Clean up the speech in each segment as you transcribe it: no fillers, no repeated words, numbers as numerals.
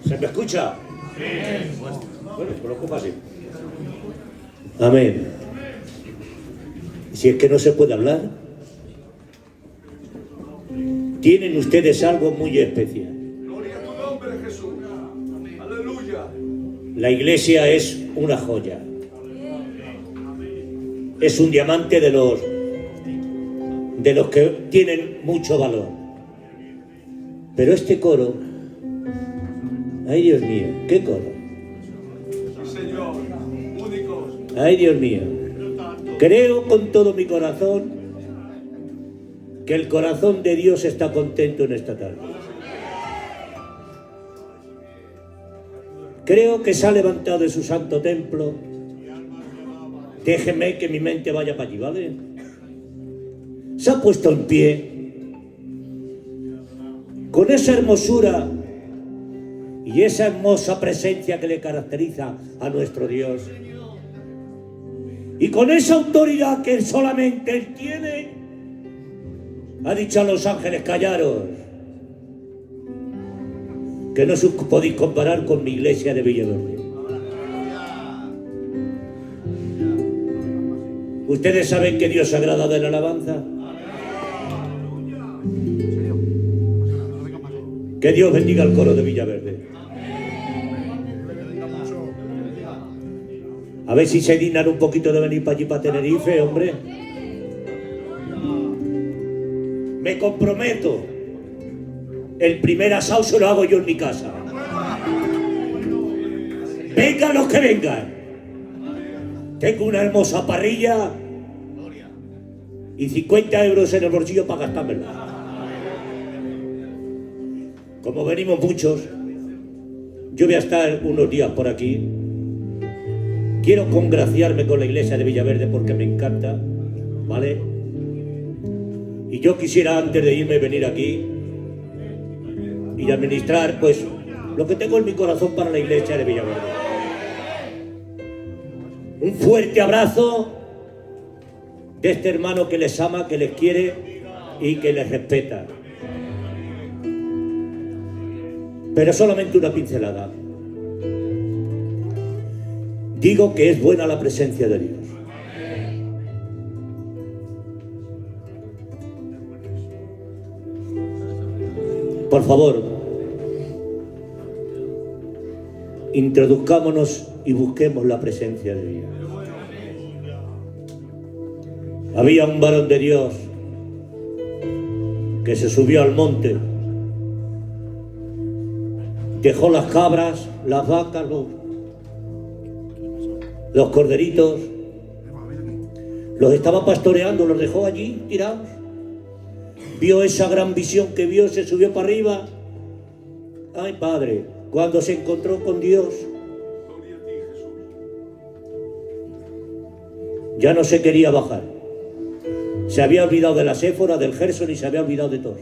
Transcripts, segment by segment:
¿Se me escucha? Bueno, pues lo pongo así. Amén. Si es que no se puede hablar, tienen ustedes algo muy especial. Gloria a tu nombre, Jesús. Aleluya. La iglesia es una joya. Es un diamante de los que tienen mucho valor. Pero este coro, ay Dios mío, ¿qué coro? Sí, Señor. Únicos. Ay Dios mío, creo con todo mi corazón que el corazón de Dios está contento en esta tarde. Creo que se ha levantado de su santo templo. Déjeme que mi mente vaya para allí, ¿vale? Se ha puesto en pie con esa hermosura y esa hermosa presencia que le caracteriza a nuestro Dios, y con esa autoridad que solamente Él tiene, ha dicho a los ángeles: callaros, que no os podéis comparar con mi iglesia de Villaverde. ¿Ustedes saben que Dios se agrada de la alabanza? Que Dios bendiga al coro de Villaverde. A ver si se dignan un poquito de venir para allí, para Tenerife, hombre. Me comprometo. El primer asado se lo hago yo en mi casa. Vengan los que vengan. Tengo una hermosa parrilla y 50 euros en el bolsillo para gastármelo. Como venimos muchos, yo voy a estar unos días por aquí. Quiero congraciarme con la iglesia de Villaverde porque me encanta, ¿vale? Y yo quisiera, antes de irme, venir aquí y administrar, pues, lo que tengo en mi corazón para la iglesia de Villaverde. Un fuerte abrazo de este hermano que les ama, que les quiere y que les respeta. Pero solamente una pincelada. Digo que es buena la presencia de Dios. Por favor, introduzcámonos y busquemos la presencia de Dios. Había un varón de Dios que se subió al monte, dejó las cabras, las vacas, los corderitos, los estaba pastoreando, los dejó allí tirados. Vio esa gran visión que vio, se subió para arriba. Ay, Padre, cuando se encontró con Dios, ya no se quería bajar. Se había olvidado de la Séfora, del Gerson y se había olvidado de todo.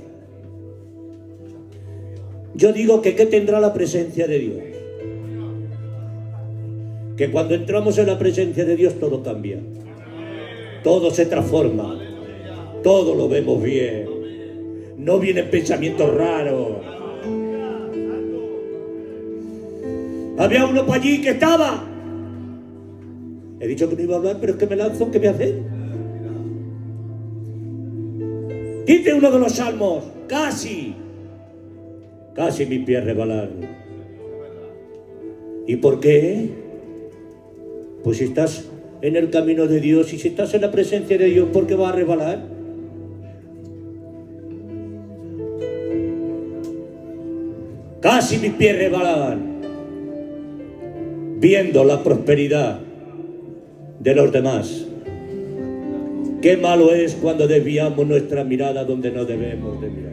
Yo digo que ¿qué tendrá la presencia de Dios? Que cuando entramos en la presencia de Dios todo cambia. Todo se transforma. Todo lo vemos bien. No vienen pensamientos raros. Había uno para allí que estaba. He dicho que no iba a hablar, pero es que me lanzo, ¿qué me hace? Dice uno de los salmos: casi mis pies resbalaron. ¿Y por qué? Pues si estás en el camino de Dios y si estás en la presencia de Dios, ¿por qué vas a resbalar? Casi mis pies resbalaban viendo la prosperidad de los demás. Qué malo es cuando desviamos nuestra mirada donde no debemos de mirar.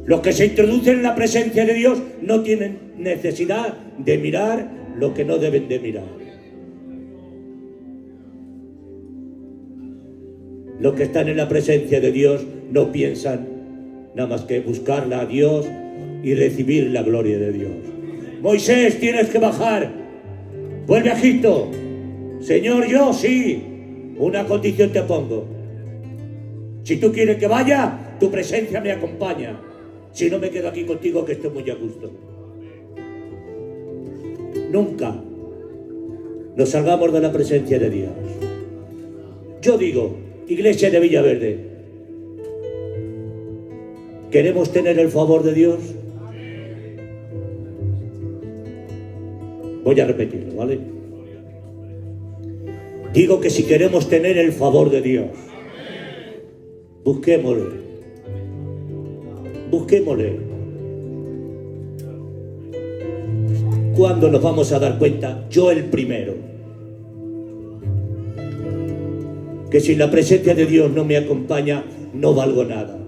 Los que se introducen en la presencia de Dios no tienen necesidad de mirar lo que no deben de mirar. Los que están en la presencia de Dios no piensan nada más que buscarla a Dios y recibir la gloria de Dios. Moisés, tienes que bajar. Vuelve a Egipto. Señor, yo sí. Una condición te pongo. Si tú quieres que vaya, tu presencia me acompaña. Si no me quedo aquí contigo, que estoy muy a gusto. Nunca nos salgamos de la presencia de Dios. Yo digo, Iglesia de Villaverde, ¿queremos tener el favor de Dios? Voy a repetirlo, ¿vale? Digo que si queremos tener el favor de Dios, busquémosle. Busquémosle. ¿Cuándo nos vamos a dar cuenta? Yo el primero. Que si la presencia de Dios no me acompaña, no valgo nada.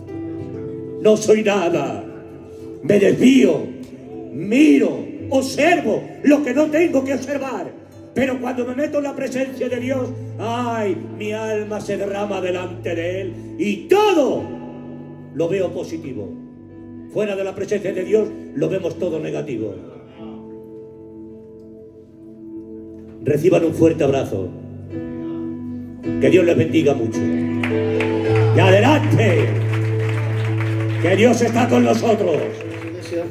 No soy nada. Me desvío, miro, observo lo que no tengo que observar. Pero cuando me meto en la presencia de Dios, ¡ay! Mi alma se derrama delante de Él y todo lo veo positivo. Fuera de la presencia de Dios lo vemos todo negativo. Reciban un fuerte abrazo. Que Dios les bendiga mucho. Y adelante. Que Dios está con nosotros. Iglesia,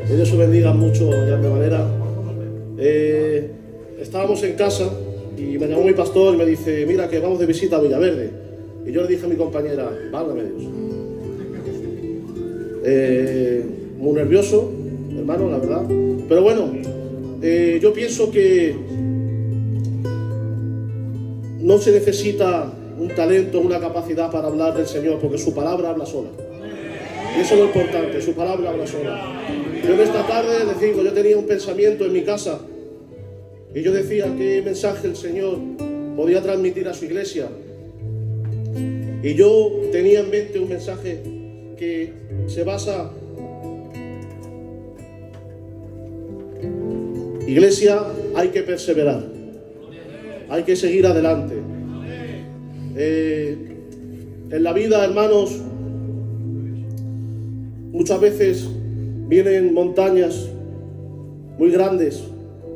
que Dios os bendiga mucho ya de manera. Estábamos en casa y me llamó mi pastor y me dice: mira que vamos de visita a Villaverde. Y yo le dije a mi compañera: válgame Dios. Muy nervioso, hermano, la verdad. Pero bueno, yo pienso que no se necesita un talento, una capacidad para hablar del Señor, porque su palabra habla sola. Y eso es lo importante, su palabra habla sola. Yo en esta tarde les digo, yo tenía un pensamiento en mi casa y yo decía qué mensaje el Señor podía transmitir a su iglesia. Y yo tenía en mente un mensaje que se basa: iglesia, hay que perseverar, hay que seguir adelante. En la vida, hermanos, muchas veces vienen montañas muy grandes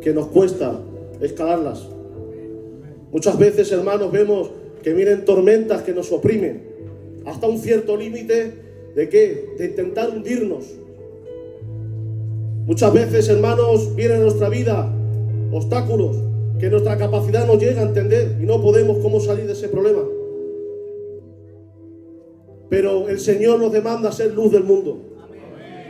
que nos cuesta escalarlas. Muchas veces, hermanos, vemos que vienen tormentas que nos oprimen hasta un cierto límite de ¿qué? De intentar hundirnos. Muchas veces, hermanos, vienen en nuestra vida obstáculos que nuestra capacidad no llega a entender y no podemos cómo salir de ese problema. Pero el Señor nos demanda ser luz del mundo.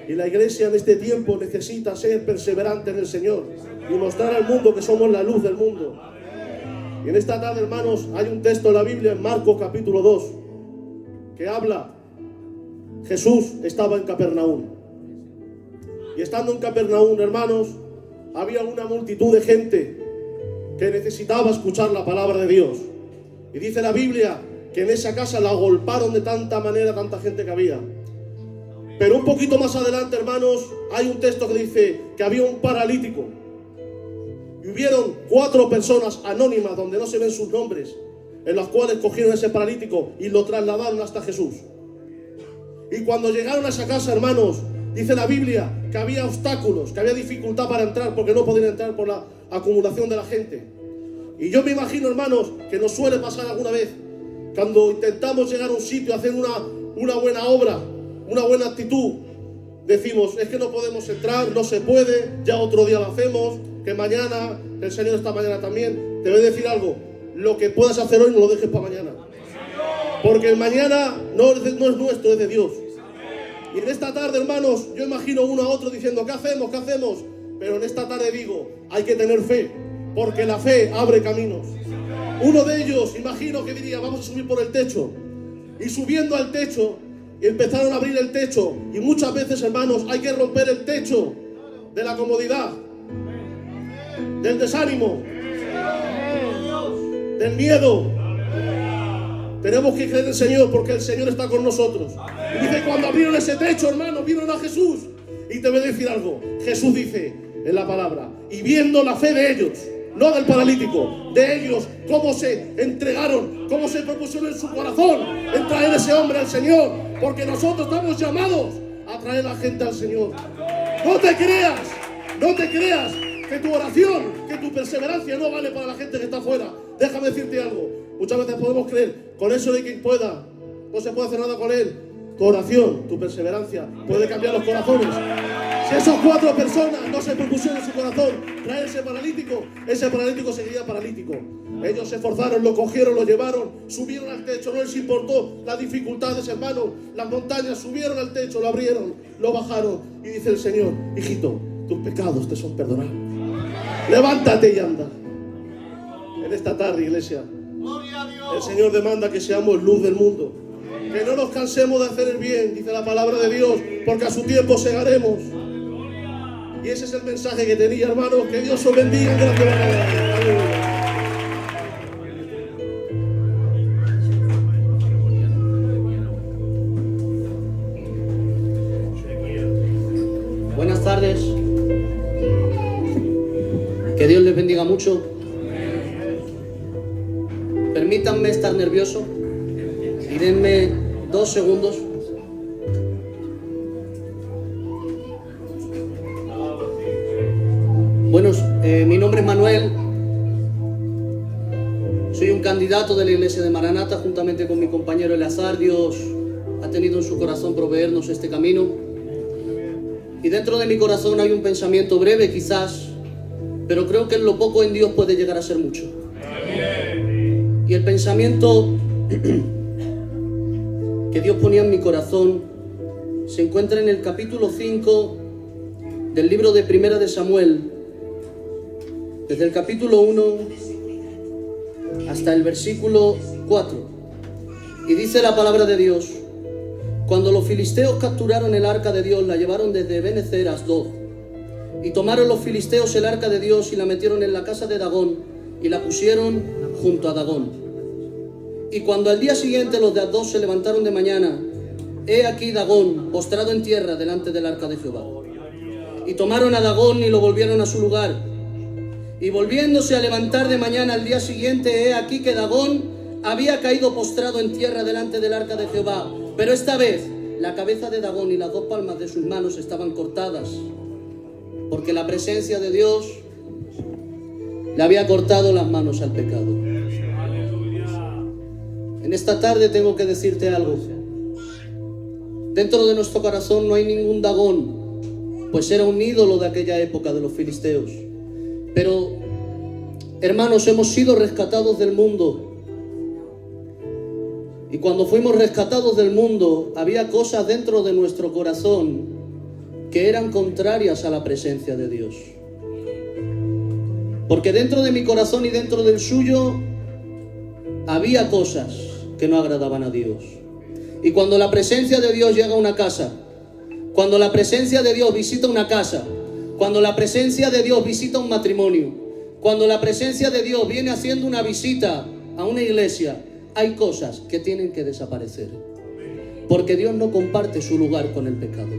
Y la iglesia en este tiempo necesita ser perseverante en el Señor y mostrar al mundo que somos la luz del mundo. Y en esta tarde, hermanos, hay un texto en la Biblia, en Marcos capítulo 2, que habla: Jesús estaba en Capernaum. Y estando en Capernaum, hermanos, había una multitud de gente que necesitaba escuchar la palabra de Dios. Y dice la Biblia que en esa casa la agolparon de tanta manera, tanta gente que había. Pero un poquito más adelante, hermanos, hay un texto que dice que había un paralítico. Y hubieron 4 personas anónimas, donde no se ven sus nombres, en las cuales cogieron ese paralítico y lo trasladaron hasta Jesús. Y cuando llegaron a esa casa, hermanos, dice la Biblia que había obstáculos, que había dificultad para entrar, porque no podían entrar por la acumulación de la gente. Y yo me imagino, hermanos, que nos suele pasar alguna vez, cuando intentamos llegar a un sitio, hacer una buena obra, una buena actitud, decimos: es que no podemos entrar, no se puede, ya otro día lo hacemos, que mañana, el Señor esta mañana también. Te voy a decir algo: lo que puedas hacer hoy no lo dejes para mañana, porque el mañana no es nuestro, es de Dios. Y en esta tarde, hermanos, yo imagino uno a otro diciendo: ¿qué hacemos? ¿Qué hacemos? Pero en esta tarde digo: hay que tener fe, porque la fe abre caminos. Uno de ellos, imagino que diría: vamos a subir por el techo. Y subiendo al techo, empezaron a abrir el techo. Y muchas veces, hermanos, hay que romper el techo de la comodidad, del desánimo, del miedo. Tenemos que creer en el Señor, porque el Señor está con nosotros. Y dice: cuando abrieron ese techo, hermanos, vieron a Jesús. Y te voy a decir algo: Jesús dice en la palabra: y viendo la fe de ellos, no del paralítico, de ellos, cómo se entregaron, cómo se propusieron en su corazón en traer ese hombre al Señor, porque nosotros estamos llamados a traer a la gente al Señor. No te creas que tu oración, que tu perseverancia no vale para la gente que está afuera. Déjame decirte algo: muchas veces podemos creer, con eso de quien pueda, no se puede hacer nada con él. Tu oración, tu perseverancia puede cambiar los corazones. Si esas 4 personas no se propusieron en su corazón traer ese paralítico seguiría paralítico. Ellos se esforzaron, lo cogieron, lo llevaron, subieron al techo, no les importó las dificultades, hermanos, las montañas, subieron al techo, lo abrieron, lo bajaron. Y dice el Señor: hijito, tus pecados te son perdonados. Levántate y anda. En esta tarde, iglesia, el Señor demanda que seamos luz del mundo. Que no nos cansemos de hacer el bien, dice la palabra de Dios, porque a su tiempo segaremos. Y ese es el mensaje que tenía, hermanos. Que Dios os bendiga en grande manera. Aleluya. Buenas tardes. Que Dios les bendiga mucho. Permítanme estar nervioso y denme 2 segundos. Bueno, mi nombre es Manuel. Soy un candidato de la iglesia de Maranata juntamente con mi compañero Eleazar. Dios ha tenido en su corazón proveernos este camino. Y dentro de mi corazón hay un pensamiento breve quizás, pero creo que en lo poco en Dios puede llegar a ser mucho. Y el pensamiento que Dios ponía en mi corazón se encuentra en el capítulo 5 del libro de Primera de Samuel, desde el capítulo 1 hasta el versículo 4. Y dice la palabra de Dios: cuando los filisteos capturaron el arca de Dios, la llevaron desde Ebenezer a Asdod. Y tomaron los filisteos el arca de Dios y la metieron en la casa de Dagón y la pusieron junto a Dagón. Y cuando al día siguiente los de Asdod se levantaron de mañana, he aquí Dagón postrado en tierra delante del arca de Jehová. Y tomaron a Dagón y lo volvieron a su lugar. Y volviéndose a levantar de mañana al día siguiente, he aquí que Dagón había caído postrado en tierra delante del arca de Jehová. Pero esta vez la cabeza de Dagón y las 2 palmas de sus manos estaban cortadas, porque la presencia de Dios le había cortado las manos al pecado. En esta tarde tengo que decirte algo. Dentro de nuestro corazón no hay ningún Dagón, pues era un ídolo de aquella época de los filisteos. Pero, hermanos, hemos sido rescatados del mundo. Y cuando fuimos rescatados del mundo, había cosas dentro de nuestro corazón que eran contrarias a la presencia de Dios. Porque dentro de mi corazón y dentro del suyo había cosas que no agradaban a Dios. Y cuando la presencia de Dios llega a una casa, cuando la presencia de Dios visita una casa, cuando la presencia de Dios visita un matrimonio, cuando la presencia de Dios viene haciendo una visita a una iglesia, hay cosas que tienen que desaparecer. Porque Dios no comparte su lugar con el pecado.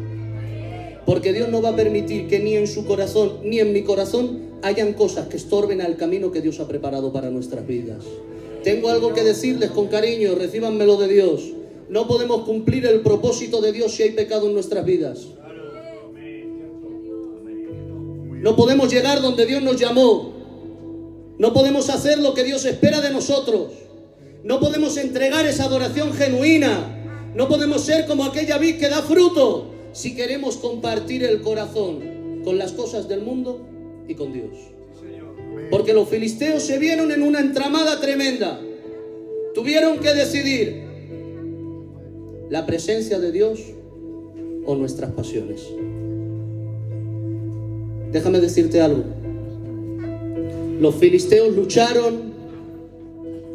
Porque Dios no va a permitir que ni en su corazón ni en mi corazón hayan cosas que estorben al camino que Dios ha preparado para nuestras vidas. Tengo algo que decirles con cariño, recíbanmelo de Dios. No podemos cumplir el propósito de Dios si hay pecado en nuestras vidas. No podemos llegar donde Dios nos llamó. No podemos hacer lo que Dios espera de nosotros. No podemos entregar esa adoración genuina. No podemos ser como aquella vid que da fruto si queremos compartir el corazón con las cosas del mundo y con Dios. Porque los filisteos se vieron en una entramada tremenda. Tuvieron que decidir la presencia de Dios o nuestras pasiones. Déjame decirte algo. Los filisteos lucharon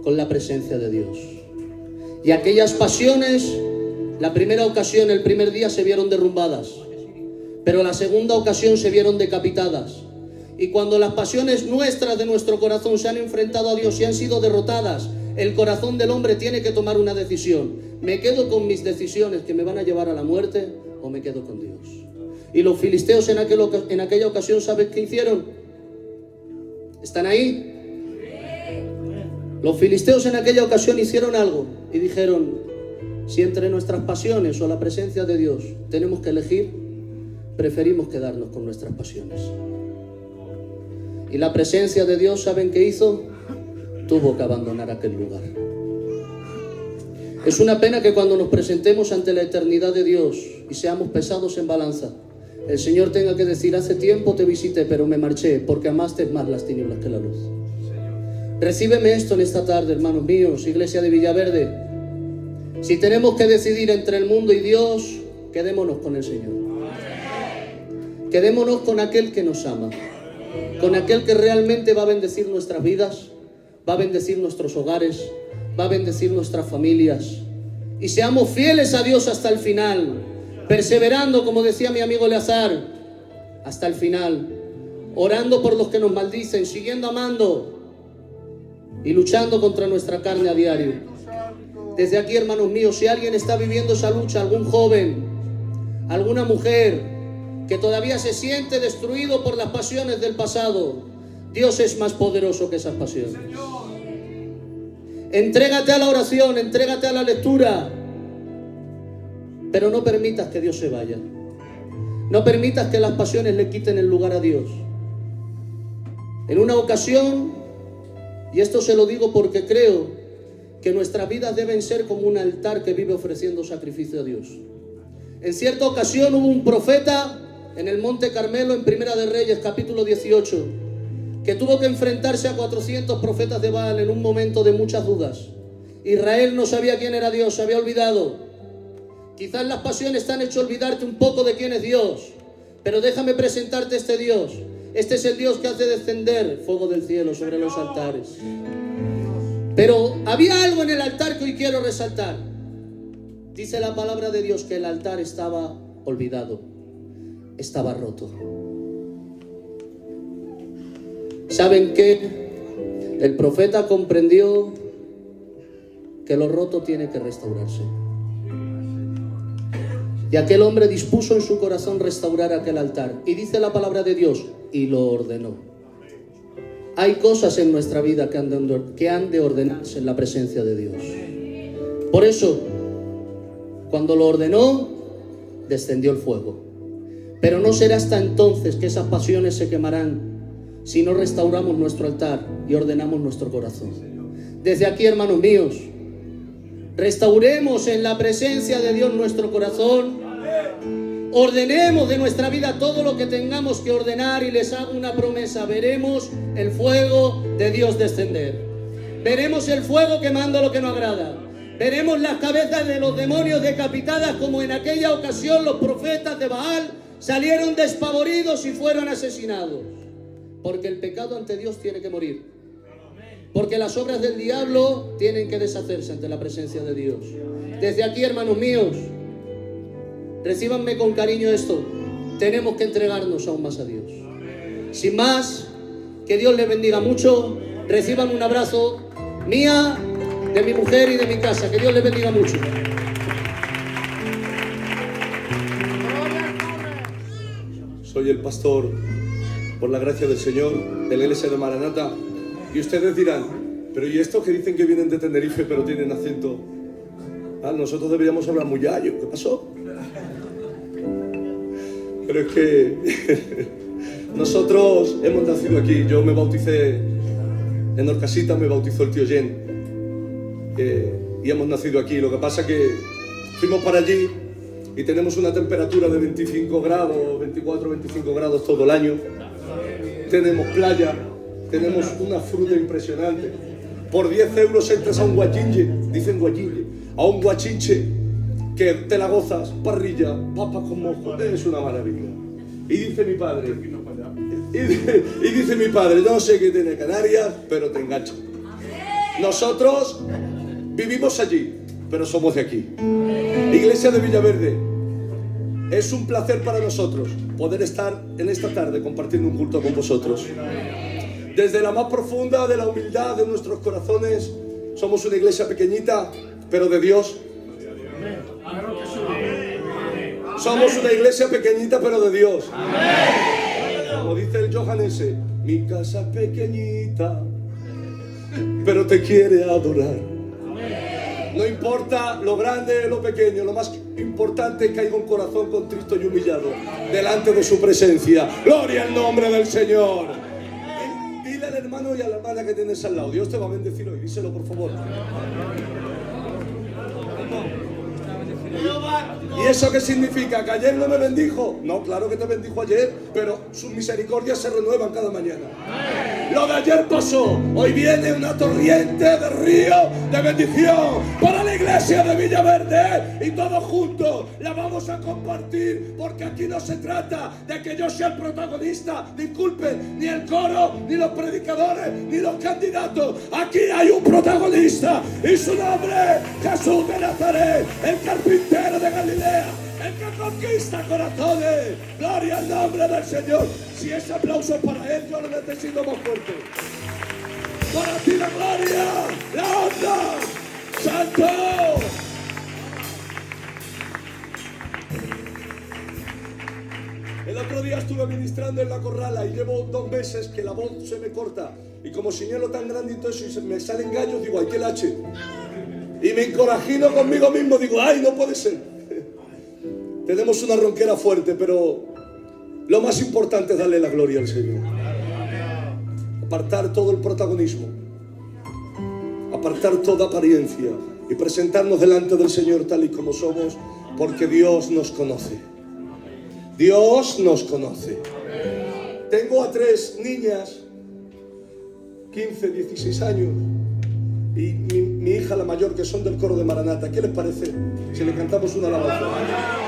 con la presencia de Dios. Y aquellas pasiones, la primera ocasión, el primer día se vieron derrumbadas, pero la segunda ocasión se vieron decapitadas. Y cuando las pasiones nuestras de nuestro corazón se han enfrentado a Dios y han sido derrotadas, el corazón del hombre tiene que tomar una decisión. ¿Me quedo con mis decisiones que me van a llevar a la muerte o me quedo con Dios? Y los filisteos en aquella ocasión, ¿sabes qué hicieron? ¿Están ahí? Los filisteos en aquella ocasión hicieron algo y dijeron: si entre nuestras pasiones o la presencia de Dios tenemos que elegir, preferimos quedarnos con nuestras pasiones. Y la presencia de Dios, ¿saben qué hizo? Tuvo que abandonar aquel lugar. Es una pena que cuando nos presentemos ante la eternidad de Dios y seamos pesados en balanza, el Señor tenga que decir: hace tiempo te visité, pero me marché, porque amaste más las tinieblas que la luz. Recíbeme esto en esta tarde, hermanos míos, Iglesia de Villaverde. Si tenemos que decidir entre el mundo y Dios, quedémonos con el Señor. Quedémonos con aquel que nos ama, con aquel que realmente va a bendecir nuestras vidas, va a bendecir nuestros hogares, va a bendecir nuestras familias. Y seamos fieles a Dios hasta el final, perseverando, como decía mi amigo Eleazar, hasta el final, orando por los que nos maldicen, siguiendo amando y luchando contra nuestra carne a diario. Desde aquí, hermanos míos, si alguien está viviendo esa lucha, algún joven, alguna mujer que todavía se siente destruido por las pasiones del pasado, Dios es más poderoso que esas pasiones. Entrégate a la oración, entrégate a la lectura, pero no permitas que Dios se vaya. No permitas que las pasiones le quiten el lugar a Dios. En una ocasión, y esto se lo digo porque creo que nuestras vidas deben ser como un altar que vive ofreciendo sacrificio a Dios. En cierta ocasión hubo un profeta en el Monte Carmelo, en Primera de Reyes, capítulo 18, que tuvo que enfrentarse a 400 profetas de Baal en un momento de muchas dudas. Israel no sabía quién era Dios, se había olvidado. Quizás las pasiones te han hecho olvidarte un poco de quién es Dios, pero déjame presentarte este Dios. Este es el Dios que hace descender fuego del cielo sobre los altares. Pero había algo en el altar que hoy quiero resaltar. Dice la palabra de Dios que el altar estaba olvidado, estaba roto. ¿Saben qué? El profeta comprendió que lo roto tiene que restaurarse. Y aquel hombre dispuso en su corazón restaurar aquel altar. Y dice la palabra de Dios, y lo ordenó. Hay cosas en nuestra vida que han de ordenarse en la presencia de Dios. Por eso, cuando lo ordenó, descendió el fuego. Pero no será hasta entonces que esas pasiones se quemarán si no restauramos nuestro altar y ordenamos nuestro corazón. Desde aquí, hermanos míos, restauremos en la presencia de Dios nuestro corazón. Ordenemos de nuestra vida todo lo que tengamos que ordenar, y les hago una promesa: veremos el fuego de Dios descender. Veremos el fuego quemando lo que no agrada. Veremos las cabezas de los demonios decapitadas, como en aquella ocasión los profetas de Baal salieron despavoridos y fueron asesinados. Porque el pecado ante Dios tiene que morir. Porque las obras del diablo tienen que deshacerse ante la presencia de Dios. Desde aquí, hermanos míos, recíbanme con cariño esto: tenemos que entregarnos aún más a Dios. Sin más, que Dios les bendiga mucho. Reciban un abrazo mía, de mi mujer y de mi casa. Que Dios les bendiga mucho. Soy el pastor, por la gracia del Señor, de la iglesia de Maranata. Y ustedes dirán: pero ¿y estos que dicen que vienen de Tenerife pero tienen acento? Nosotros deberíamos hablar muy yayo. ¿Qué pasó? Pero es que nosotros hemos nacido aquí. Yo me bauticé en Orcasita, me bautizó el tío Jen. Y hemos nacido aquí. Lo que pasa es que fuimos para allí y tenemos una temperatura de 25 grados, 24, 25 grados todo el año. Tenemos playa, tenemos una fruta impresionante. Por 10 euros entras a un guachinche, dicen guachinche, a un guachinche que te la gozas, parrilla, papas con mojo, es una maravilla. Y dice mi padre, yo no sé qué tiene Canarias, pero te engancha. Nosotros vivimos allí, pero somos de aquí. Iglesia de Villaverde, es un placer para nosotros poder estar en esta tarde compartiendo un culto con vosotros. Desde la más profunda de la humildad de nuestros corazones, somos una iglesia pequeñita, pero de Dios. Somos una iglesia pequeñita, pero de Dios. Como dice el Johannese, mi casa es pequeñita, pero te quiere adorar. No importa lo grande o lo pequeño, lo más importante es que haya un corazón contrito y humillado delante de su presencia. Gloria al nombre del Señor. Dile al hermano y a la hermana que tienes al lado: Dios te va a bendecir hoy. Díselo, por favor. ¿Y eso qué significa? ¿Que ayer no me bendijo? No, claro que te bendijo ayer, pero sus misericordias se renuevan cada mañana. Lo de ayer pasó, hoy viene una torrente de río de bendición para la iglesia de Villaverde y todos juntos la vamos a compartir, porque aquí no se trata de que yo sea el protagonista, disculpen, ni el coro, ni los predicadores, ni los candidatos. Aquí hay un protagonista y su nombre, Jesús de Nazaret, el carpintero de Galilea, el que conquista corazones. Gloria al nombre del Señor. Si ese aplauso es para él, yo lo necesito más fuerte. Para ti la gloria, la honra, santo. El otro día estuve ministrando en la Corrala y llevo 2 meses que la voz se me corta. Y como señalo tan grande y todo eso, y me salen gallos, digo, ay, qué lache. Y me encorajino conmigo mismo, digo, ay, no puede ser. Tenemos una ronquera fuerte, pero lo más importante es darle la gloria al Señor. Apartar todo el protagonismo, apartar toda apariencia y presentarnos delante del Señor tal y como somos, porque Dios nos conoce. Dios nos conoce. Tengo a 3 niñas, 15, 16 años, y mi hija la mayor, que son del coro de Maranata. ¿Qué les parece si le cantamos una alabanza?